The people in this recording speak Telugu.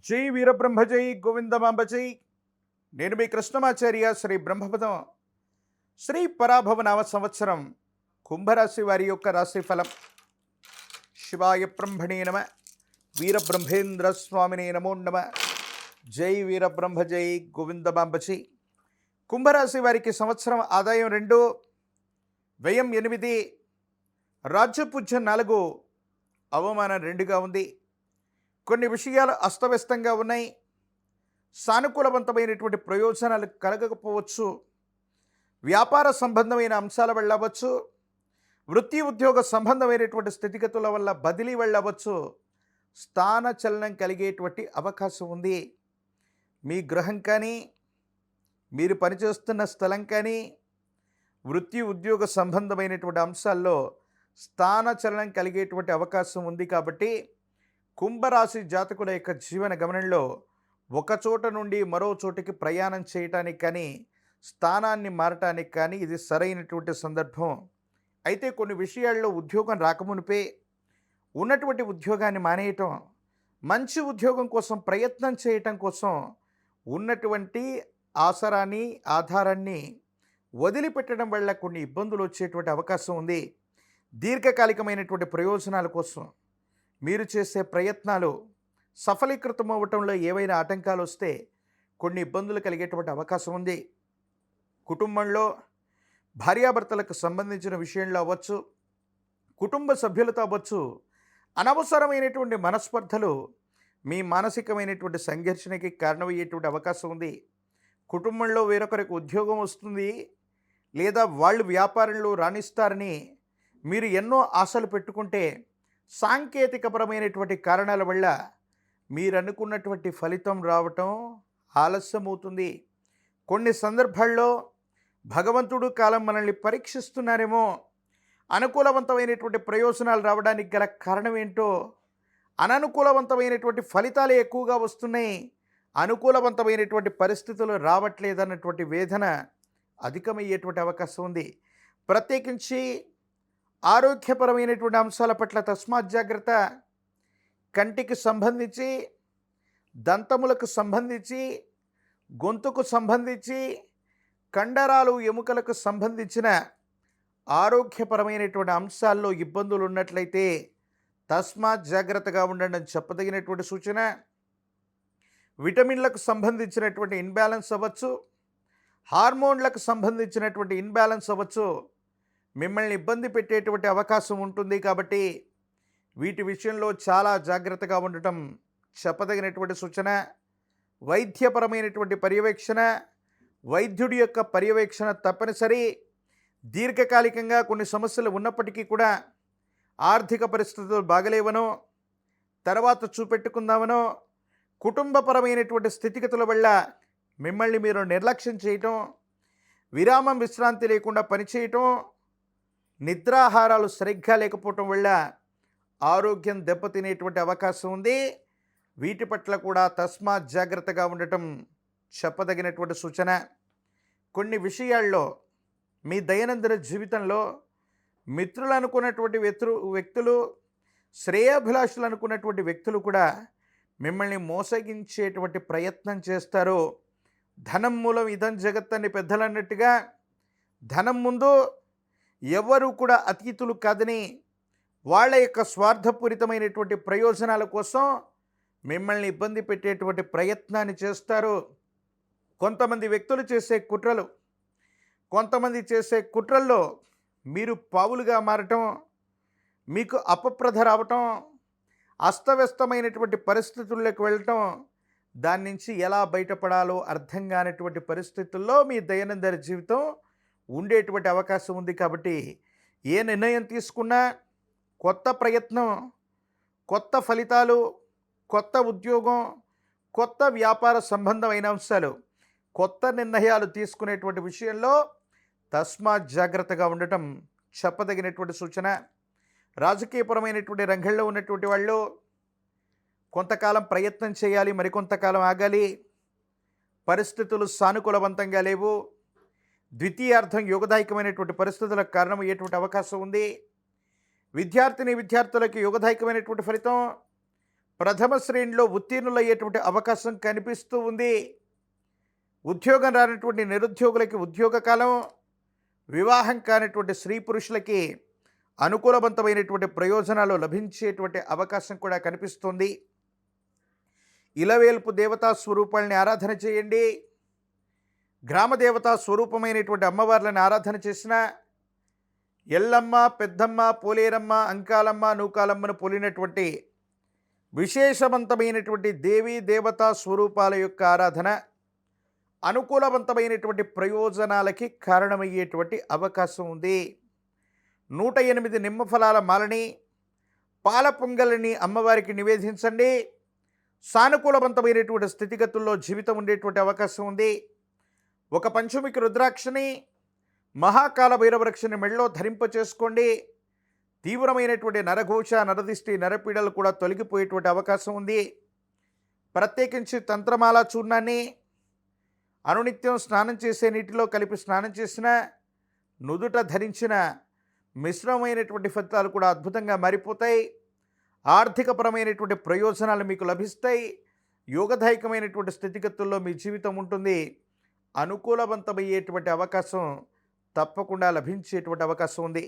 జై వీరబ్రహ్మ జై గోవిందమాంబ జై. నేను మీ కృష్ణమాచార్య. శ్రీ బ్రహ్మపదం శ్రీ పరాభవనామ సంవత్సరం కుంభరాశి వారి యొక్క రాశి ఫలం. శివాయ బ్రహ్మణే నమ. వీరబ్రహ్మేంద్ర స్వామినే నమో నమ. జై వీరబ్రహ్మ జై గోవిందమాంబ జై. కుంభరాశి వారికి సంవత్సరం ఆదాయం 2, వ్యయం 8, రాజ్యపూజ్యం 4, అవమానం 2గా ఉంది. కొన్ని విషయాలు అస్తవ్యస్తంగా ఉన్నాయి. సానుకూలవంతమైనటువంటి ప్రయోజనాలు కలగకపోవచ్చు. వ్యాపార సంబంధమైన అంశాల వెళ్ళవచ్చు. వృత్తి ఉద్యోగ సంబంధమైనటువంటి స్థితిగతుల వల్ల బదిలీ వెళ్ళవచ్చు. స్థాన చలనం కలిగేటువంటి అవకాశం ఉంది. మీ గృహం కానీ, మీరు పనిచేస్తున్న స్థలం కానీ, వృత్తి ఉద్యోగ సంబంధమైనటువంటి అంశాల్లో స్థాన చలనం కలిగేటువంటి అవకాశం ఉంది. కాబట్టి కుంభరాశి జాతకుల యొక్క జీవన గమనంలో ఒక చోట నుండి మరో చోటికి ప్రయాణం చేయటానికి కానీ, స్థానాన్ని మారటానికి కానీ ఇది సరైనటువంటి సందర్భం. అయితే కొన్ని విషయాల్లో ఉద్యోగం రాకమునిపే ఉన్నటువంటి ఉద్యోగాన్ని మానేయటం, మంచి ఉద్యోగం కోసం ప్రయత్నం చేయటం కోసం ఉన్నటువంటి ఆసరాన్ని, ఆధారాన్ని వదిలిపెట్టడం వల్ల కొన్ని ఇబ్బందులు వచ్చేటువంటి అవకాశం ఉంది. దీర్ఘకాలికమైనటువంటి ప్రయోజనాల కోసం మీరు చేసే ప్రయత్నాలు సఫలీకృతం అవ్వటంలో ఏవైనా ఆటంకాలు వస్తే కొన్ని ఇబ్బందులు కలిగేటువంటి అవకాశం ఉంది. కుటుంబంలో భార్యాభర్తలకు సంబంధించిన విషయంలో అవ్వచ్చు, కుటుంబ సభ్యులతో అవ్వచ్చు, అనవసరమైనటువంటి మనస్పర్ధలు మీ మానసికమైనటువంటి సంఘర్షణకి కారణమయ్యేటువంటి అవకాశం ఉంది. కుటుంబంలో వేరొకరికి ఉద్యోగం వస్తుంది, లేదా వాళ్ళు వ్యాపారంలో రాణిస్తారని మీరు ఎన్నో ఆశలు పెట్టుకుంటే సాంకేతికపరమైనటువంటి కారణాల వల్ల మీరు అనుకున్నటువంటి ఫలితం రావటం ఆలస్యమవుతుంది. కొన్ని సందర్భాల్లో భగవంతుడు కాలం మనల్ని పరీక్షిస్తున్నారేమో. అనుకూలవంతమైనటువంటి ప్రయోజనాలు రావడానికి గల కారణం ఏంటో, అననుకూలవంతమైనటువంటి ఫలితాలు ఎక్కువగా వస్తున్నాయి, అనుకూలవంతమైనటువంటి పరిస్థితులు రావట్లేదన్నటువంటి వేదన అధికమయ్యేటువంటి అవకాశం ఉంది. ప్రత్యేకించి ఆరోగ్యపరమైనటువంటి అంశాల పట్ల తస్మాత్ జాగ్రత్త. కంటికి సంబంధించి, దంతములకు సంబంధించి, గొంతుకు సంబంధించి, కండరాలు ఎముకలకు సంబంధించిన ఆరోగ్యపరమైనటువంటి అంశాల్లో ఇబ్బందులు ఉన్నట్లయితే తస్మాత్ జాగ్రత్తగా ఉండడం చెప్పదగినటువంటి సూచన. విటమిన్లకు సంబంధించినటువంటి ఇన్బ్యాలెన్స్ అవ్వచ్చు, హార్మోన్లకు సంబంధించినటువంటి ఇన్బ్యాలెన్స్ అవ్వచ్చు, మిమ్మల్ని ఇబ్బంది పెట్టేటువంటి అవకాశం ఉంటుంది. కాబట్టి వీటి విషయంలో చాలా జాగ్రత్తగా ఉండటం చెప్పదగినటువంటి సూచన. వైద్యపరమైనటువంటి పర్యవేక్షణ, వైద్యుడి యొక్క పర్యవేక్షణ తప్పనిసరి. దీర్ఘకాలికంగా కొన్ని సమస్యలు ఉన్నప్పటికీ కూడా ఆర్థిక పరిస్థితులు బాగలేవనో, తర్వాత చూపెట్టుకుందామనో, కుటుంబపరమైనటువంటి స్థితిగతుల వల్ల మిమ్మల్ని మీరు నిర్లక్ష్యం చేయటం, విరామం విశ్రాంతి లేకుండా పనిచేయటం, నిద్రాహారాలు సరిగ్గా లేకపోవటం వల్ల ఆరోగ్యం దెబ్బతినేటువంటి అవకాశం ఉంది. వీటి పట్ల కూడా తస్మాత్ జాగ్రత్తగా ఉండటం చెప్పదగినటువంటి సూచన. కొన్ని విషయాల్లో మీ దైనందిన జీవితంలో మిత్రులు అనుకున్నటువంటి వ్యక్తులు, శ్రేయాభిలాషులు అనుకున్నటువంటి వ్యక్తులు కూడా మిమ్మల్ని మోసగించేటువంటి ప్రయత్నం చేస్తారు. ధనం మూలం ఇదం జగత్ అని పెద్దలు అన్నట్టుగా ధనం ముందు ఎవరు కూడా అతీతులు కాదని వాళ్ళ యొక్క స్వార్థపూరితమైనటువంటి ప్రయోజనాల కోసం మిమ్మల్ని ఇబ్బంది పెట్టేటువంటి ప్రయత్నాన్ని చేస్తారు. కొంతమంది వ్యక్తులు చేసే కుట్రలు, కొంతమంది చేసే కుట్రల్లో మీరు పావులుగా మారటం, మీకు అపప్రధ రావటం, అస్తవ్యస్తమైనటువంటి పరిస్థితుల్లోకి వెళ్ళటం, దాని నుంచి ఎలా బయటపడాలో అర్థం కానటువంటి పరిస్థితుల్లో మీ దైనందిన జీవితం ఉండేటువంటి అవకాశం ఉంది. కాబట్టి ఏ నిర్ణయం తీసుకున్నా కొత్త ప్రయత్నం, కొత్త ఫలితాలు, కొత్త ఉద్యోగం, కొత్త వ్యాపార సంబంధమైన అంశాలు, కొత్త నిర్ణయాలు తీసుకునేటువంటి విషయంలో తస్మాత్ జాగ్రత్తగా ఉండటం చెప్పదగినటువంటి సూచన. రాజకీయపరమైనటువంటి రంగంలో ఉన్నటువంటి వాళ్ళు కొంతకాలం ప్రయత్నం చేయాలి, మరికొంతకాలం ఆగాలి. పరిస్థితులు సానుకూలవంతంగా లేవు. ద్వితీయార్థం యోగదాయకమైనటువంటి పరిస్థితులకు కారణమయ్యేటువంటి అవకాశం ఉంది. విద్యార్థులకు యోగదాయకమైనటువంటి ఫలితం, ప్రథమ శ్రేణిలో ఉత్తీర్ణులయ్యేటువంటి అవకాశం కనిపిస్తూ ఉంది. ఉద్యోగం రానటువంటి నిరుద్యోగులకి ఉద్యోగ కాలం, వివాహం కానటువంటి స్త్రీ పురుషులకి అనుకూలవంతమైనటువంటి ప్రయోజనాలు లభించేటువంటి అవకాశం కూడా కనిపిస్తుంది. ఇలవేల్పు దేవతా స్వరూపాలని ఆరాధన చేయండి. గ్రామ దేవతా స్వరూపమైనటువంటి అమ్మవార్లను ఆరాధన చేసిన ఎల్లమ్మ, పెద్దమ్మ, పోలేరమ్మ, అంకాలమ్మ, నూకాలమ్మను పోలినటువంటి విశేషవంతమైనటువంటి దేవీ దేవతా స్వరూపాల యొక్క ఆరాధన అనుకూలవంతమైనటువంటి ప్రయోజనాలకి కారణమయ్యేటువంటి అవకాశం ఉంది. 108 నిమ్మఫలాల మాలని, పాల పొంగల్ని అమ్మవారికి నివేదించండి. సానుకూలవంతమైనటువంటి స్థితిగతుల్లో జీవితం ఉండేటువంటి అవకాశం ఉంది. ఒక పంచమికి రుద్రాక్షని, మహాకాల భైరవరక్షని మెళ్ళో ధరింప చేసుకోండి. తీవ్రమైనటువంటి నరఘోష, నరదిష్టి, నరపీడలు కూడా తొలగిపోయేటువంటి అవకాశం ఉంది. ప్రత్యేకించి తంత్రమాల చూర్ణాన్ని అనునిత్యం స్నానం చేసే నీటిలో కలిపి స్నానం చేసిన, నుదుట ధరించిన మిశ్రమమైనటువంటి ఫలితాలు కూడా అద్భుతంగా మారిపోతాయి. ఆర్థికపరమైనటువంటి ప్రయోజనాలు మీకు లభిస్తాయి. యోగదాయకమైనటువంటి స్థితిగతుల్లో మీ జీవితం ఉంటుంది. అనుకూలవంతమయ్యేటువంటి అవకాశం తప్పకుండా లభించేటువంటి అవకాశం ఉంది.